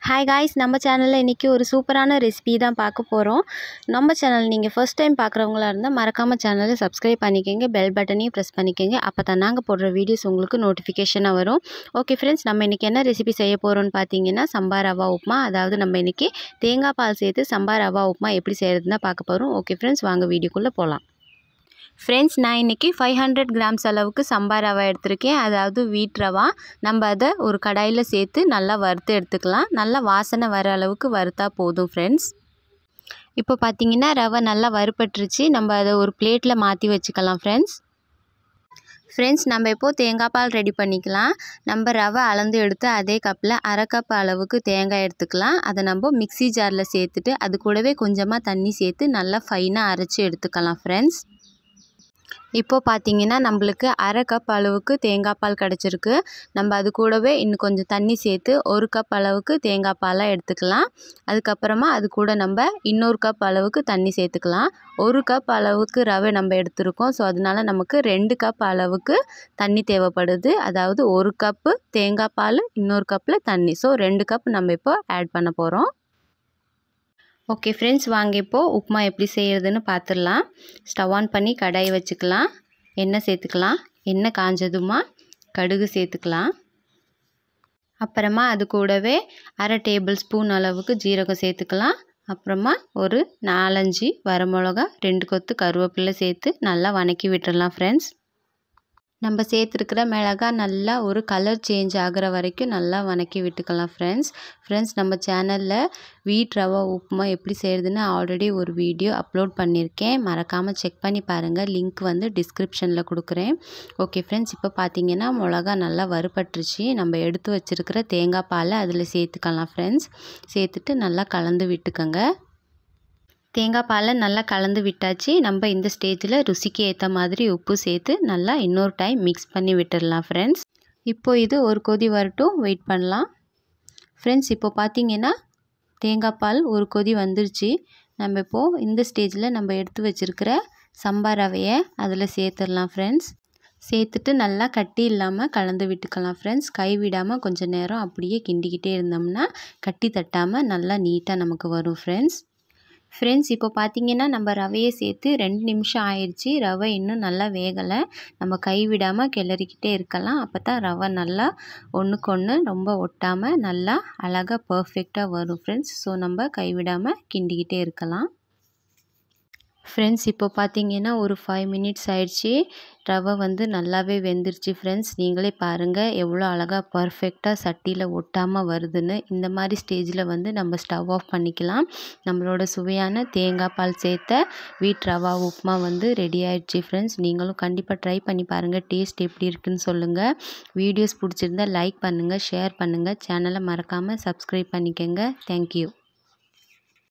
Hi guys, நம்ம சேனலில் இன்றைக்கி ஒரு சூப்பரான ரெசிபி தான் பார்க்க போகிறோம். நம்ம சேனல் நீங்கள் ஃபர்ஸ்ட் டைம் பார்க்குறவங்களா இருந்தால் மறக்காமல் சேனலை சப்ஸ்கிரைப் பண்ணிக்கோங்க, பெல் பட்டனையும் ப்ரெஸ் பண்ணிக்கோங்க. அப்போ தான் நாங்கள் போடுற வீடியோஸ் உங்களுக்கு நோட்டிஃபிகேஷனாக வரும். ஓகே ஃப்ரெண்ட்ஸ், நம்ம இன்றைக்கி என்ன ரெசிபி செய்ய போகிறோம்னு பார்த்தீங்கன்னா சம்பா ரவா உப்புமா. அதாவது நம்ம இன்றைக்கி தேங்காய் பால் சேர்த்து சம்பா ரவா உப்புமா எப்படி செய்கிறதுன்னு தான் பார்க்க போகிறோம். ஓகே ஃப்ரெண்ட்ஸ், வாங்க வீடியோக்குள்ளே போகலாம். ஃப்ரெண்ட்ஸ், நான் இன்றைக்கி 500 கிராம்ஸ் அளவுக்கு சம்பா ரவா எடுத்திருக்கேன். அதாவது வீட் ரவா. நம்ம அதை ஒரு கடாயில் சேர்த்து நல்லா வறுத்து எடுத்துக்கலாம். நல்லா வாசனை வர அளவுக்கு வறுத்தா போதும் ஃப்ரெண்ட்ஸ். இப்போ பார்த்திங்கன்னா ரவை நல்லா வறுபட்டுருச்சு. நம்ம அதை ஒரு பிளேட்டில் மாற்றி வச்சுக்கலாம் ஃப்ரெண்ட்ஸ். நம்ம இப்போது தேங்காய் பால் ரெடி பண்ணிக்கலாம். நம்ம ரவை அளந்து எடுத்து அதே கப்பில் அரை கப் அளவுக்கு தேங்காய் எடுத்துக்கலாம். அதை நம்ம மிக்ஸி ஜாரில் சேர்த்துட்டு அது கூடவே கொஞ்சமாக தண்ணி சேர்த்து நல்லா ஃபைனாக அரைச்சி எடுத்துக்கலாம் ஃப்ரெண்ட்ஸ். இப்போது பார்த்திங்கன்னா நம்மளுக்கு அரை கப் அளவுக்கு தேங்காய் பால் கிடச்சிருக்கு. நம்ம அது கூடவே இன்னும் கொஞ்சம் தண்ணி சேர்த்து ஒரு கப் அளவுக்கு தேங்காய் பாலாக எடுத்துக்கலாம். அதுக்கப்புறமா அது கூட நம்ம இன்னொரு கப் அளவுக்கு தண்ணி சேர்த்துக்கலாம். ஒரு கப் அளவுக்கு ரவை நம்ம எடுத்துருக்கோம். ஸோ அதனால நமக்கு 2 கப் அளவுக்கு தண்ணி தேவைப்படுது. அதாவது ஒரு கப்பு தேங்காய் பால், இன்னொரு கப்பில் தண்ணி. ஸோ 2 கப் நம்ம இப்போ ஆட் பண்ண போகிறோம். ஓகே ஃப்ரெண்ட்ஸ், வாங்க இப்போது உப்புமா எப்படி செய்கிறதுன்னு பார்த்துடலாம். ஸ்டவ் ஆன் பண்ணி கடாயை வச்சுக்கலாம். எண்ணெய் சேர்த்துக்கலாம். எண்ணெய் காஞ்சதுமா கடுகு சேர்த்துக்கலாம். அப்புறமா அது கூடவே அரை டேபிள் ஸ்பூன் அளவுக்கு ஜீரகம் சேர்த்துக்கலாம். அப்புறமா ஒரு 4-5 வரமிளகா, 2 கொத்து கருவேப்பிலை சேர்த்து நல்லா வதக்கி விட்டுடலாம் ஃப்ரெண்ட்ஸ். நம்ம சேர்த்துருக்கிற மிளகாய் நல்லா ஒரு கலர் சேஞ்ச் ஆகிற வரைக்கும் நல்லா வதக்கி விட்டுக்கலாம் ஃப்ரெண்ட்ஸ். நம்ம சேனலில் வீட் ரவா உப்புமா எப்படி செய்கிறதுன்னு ஆல்ரெடி ஒரு வீடியோ அப்லோட் பண்ணியிருக்கேன். மறக்காமல் செக் பண்ணி பாருங்கள். லிங்க் வந்து டிஸ்கிரிப்ஷனில் கொடுக்குறேன். ஓகே ஃப்ரெண்ட்ஸ், இப்போ பார்த்தீங்கன்னா மிளகா நல்லா வறுபட்டுருச்சு. நம்ம எடுத்து வச்சுருக்கிற தேங்காய் பாலை அதில் சேர்த்துக்கலாம் ஃப்ரெண்ட்ஸ். சேர்த்துட்டு நல்லா கலந்து விட்டுக்கோங்க. தேங்காய் பாலை நல்லா கலந்து விட்டாச்சு. நம்ம இந்த ஸ்டேஜில் ருசிக்கு ஏற்ற மாதிரி உப்பு சேர்த்து நல்லா இன்னொரு டைம் மிக்ஸ் பண்ணி விட்டுடலாம் ஃப்ரெண்ட்ஸ். இப்போது இது ஒரு கொதி வரட்டும், வெயிட் பண்ணலாம் ஃப்ரெண்ட்ஸ். இப்போ பார்த்திங்கன்னா தேங்காய் பால் ஒரு கொதி வந்துருச்சு. நம்ம இப்போது இந்த ஸ்டேஜில் நம்ம எடுத்து வச்சுருக்கிற சம்பா ரவையை அதில் சேர்த்துடலாம் ஃப்ரெண்ட்ஸ். சேர்த்துட்டு நல்லா கட்டி இல்லாமல் கலந்து விட்டுக்கலாம் ஃப்ரெண்ட்ஸ். கை விடாமல் கொஞ்சம் நேரம் அப்படியே கிண்டிக்கிட்டே இருந்தோம்னா கட்டி தட்டாமல் நல்லா நீட்டாக நமக்கு வரும் ஃப்ரெண்ட்ஸ். இப்போ பார்த்திங்கன்னா நம்ம ரவையை சேர்த்து 2 நிமிஷம் ஆயிடுச்சு. ரவை இன்னும் நல்லா வேகலை. நம்ம கை விடாமல் கிளறிக்கிட்டே இருக்கலாம். அப்போ தான் ரவை நல்லா ஒன்றுக்கு ஒன்று ரொம்ப ஒட்டாமல் நல்லா அழகாக பர்ஃபெக்டாக வரும் ஃப்ரெண்ட்ஸ். ஸோ நம்ம கை விடாமல் கிண்டிக்கிட்டே இருக்கலாம் ஃப்ரெண்ட்ஸ். இப்போ பார்த்திங்கன்னா ஒரு 5 மினிட்ஸ் ஆயிடுச்சு. ரவை வந்து நல்லாவே வெந்துருச்சு ஃப்ரெண்ட்ஸ். நீங்களே பாருங்கள் எவ்வளோ அழகாக பர்ஃபெக்டாக சட்டியில் ஒட்டாமல் வருதுன்னு. இந்த மாதிரி ஸ்டேஜில் வந்து நம்ம ஸ்டவ் ஆஃப் பண்ணிக்கலாம். நம்மளோட சுவையான தேங்காய் பால் சேர்த்த வீட் ரவா உப்புமா வந்து ரெடி ஆயிடுச்சு ஃப்ரெண்ட்ஸ். நீங்களும் கண்டிப்பாக ட்ரை பண்ணி பாருங்கள். டேஸ்ட் எப்படி இருக்குன்னு சொல்லுங்கள். வீடியோஸ் பிடிச்சிருந்தா லைக் பண்ணுங்கள், ஷேர் பண்ணுங்கள். சேனலை மறக்காமல் சப்ஸ்கிரைப் பண்ணிக்கோங்க. தேங்க்யூ.